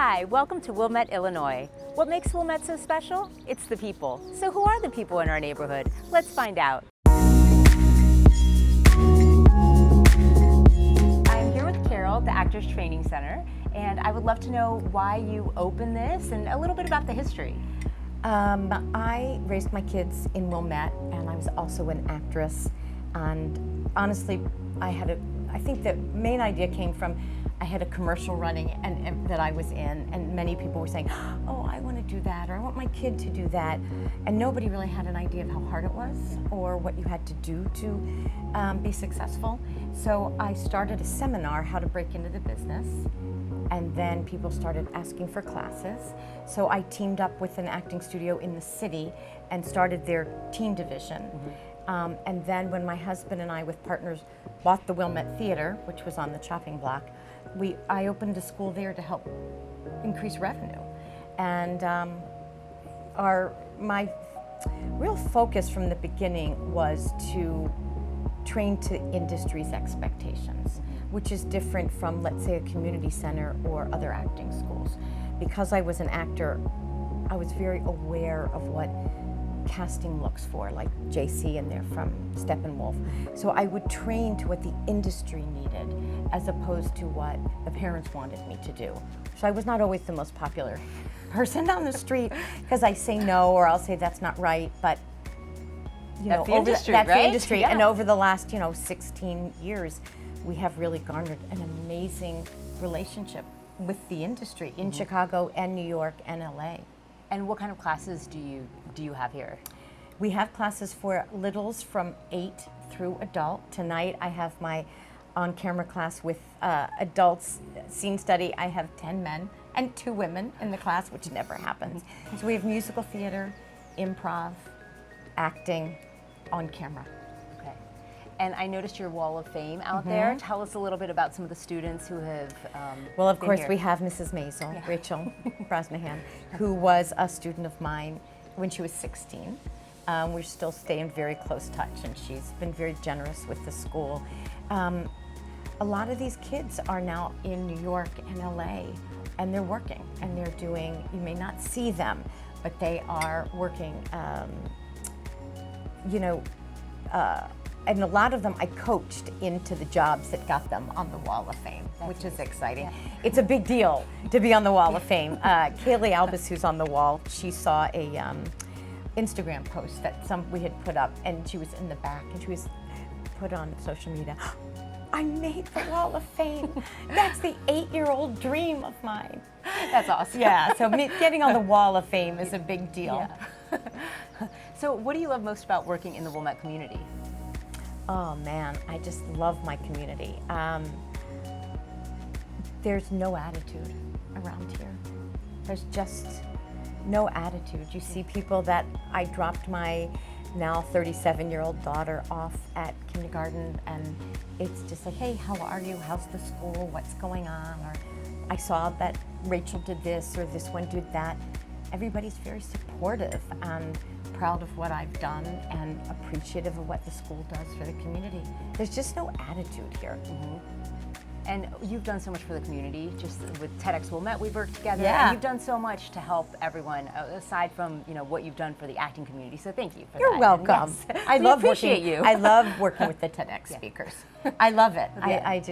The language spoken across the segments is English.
Hi, welcome to Wilmette, Illinois. What makes Wilmette so special? It's the people. So who are the people in our neighborhood? Let's find out. I'm here with Carole, the Actors Training Center, and I would love to know why you opened this and a little bit about the history. I raised my kids in Wilmette, and I was also an actress. And honestly, I think the main idea came from I had a commercial running and that I was in, and many people were saying, "Oh, I want to do that," or "I want my kid to do that," and nobody really had an idea of how hard it was or what you had to do to be successful. So I started a seminar, how to break into the business. And then people started asking for classes. So I teamed up with an acting studio in the city and started their teen division. And then when my husband and I, with partners, bought the Wilmette Theater, which was on the chopping block, I opened a school there to help increase revenue. And my real focus from the beginning was to train to industry's expectations, which is different from, let's say, a community center or other acting schools. Because I was an actor, I was very aware of what casting looks for, like JC and they're from Steppenwolf. So I would train to what the industry needed as opposed to what the parents wanted me to do. So I was not always the most popular person on the street because I say no or I'll say that's not right, but That's the industry, that's right? the industry. Yeah. And over the last 16 years, we have really garnered an amazing relationship with the industry in Chicago and New York and LA. And what kind of classes do you have here? We have classes for littles from 8 through adult. Tonight I have my on-camera class with adults scene study. I have 10 men and 2 women in the class, which never happens. So we have musical theater, improv, acting, on camera. Okay. And I noticed your wall of fame out there. Tell us a little bit about some of the students who have Well, of been course, here. we have Mrs. Maisel, Rachel Brosnahan, who was a student of mine when she was 16. We're still staying in very close touch, and she's been very generous with the school. A lot of these kids are now in New York and LA, and they're working, and they're doing, you may not see them, but they are working, and a lot of them I coached into the jobs that got them on the Wall of Fame, which is exciting. Yeah. It's a big deal to be on the Wall of Fame. Kaylee Albus, who's on the wall, she saw a Instagram post that we had put up, and she was in the back, and she was put on social media. I made the Wall of Fame. That's the 8-year-old dream of mine. That's awesome. Yeah, so getting on the Wall of Fame is a big deal. Yeah. So what do you love most about working in the Wilmette community? Oh man, I just love my community. There's no attitude around here. There's just no attitude. You see people that I dropped my now 37-year-old daughter off at kindergarten, and it's just like, hey, how are you? How's the school? What's going on? Or I saw that Rachel did this or this one did that. Everybody's very supportive and proud of what I've done and appreciative of what the school does for the community. There's just no attitude here. And you've done so much for the community, just with TEDx Wilmette, we've worked together. Yeah. And you've done so much to help everyone, aside from what you've done for the acting community. So thank you for that. You're welcome. Yes. I We love appreciate working. you. I love working with the TEDx speakers. I love it. Yeah. I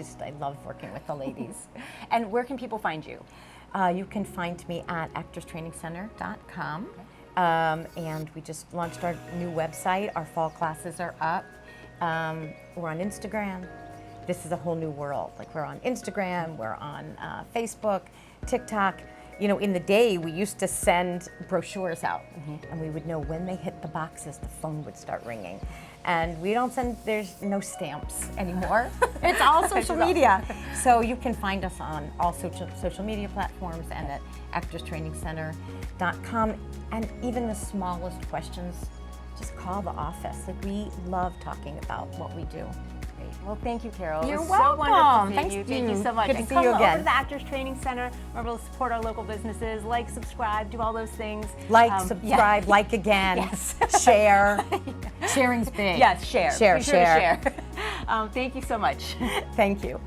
love working with the ladies. And where can people find you? You can find me at actorstrainingcenter.com. And we just launched our new website. Our fall classes are up. We're on Instagram. This is a whole new world. Like, we're on Instagram, we're on Facebook, TikTok. In the day, we used to send brochures out, and we would know when they hit the boxes, the phone would start ringing. And we don't send, there's no stamps anymore. It's all social media. So you can find us on all social media platforms and at actorstrainingcenter.com. And even the smallest questions, just call the office. Like, we love talking about what we do. Great. Well, thank you, Carole. You're it was welcome. So wonderful Thanks you. to Thank you you. so much. Good to And see come you over again. to the Actors Training Center. Remember to support our local businesses. Like, subscribe, do all those things. Like, subscribe, yeah. like again, Yes. share. Sharing's big. Yes, share. Share, Be sure to share. share. Thank you so much. Thank you.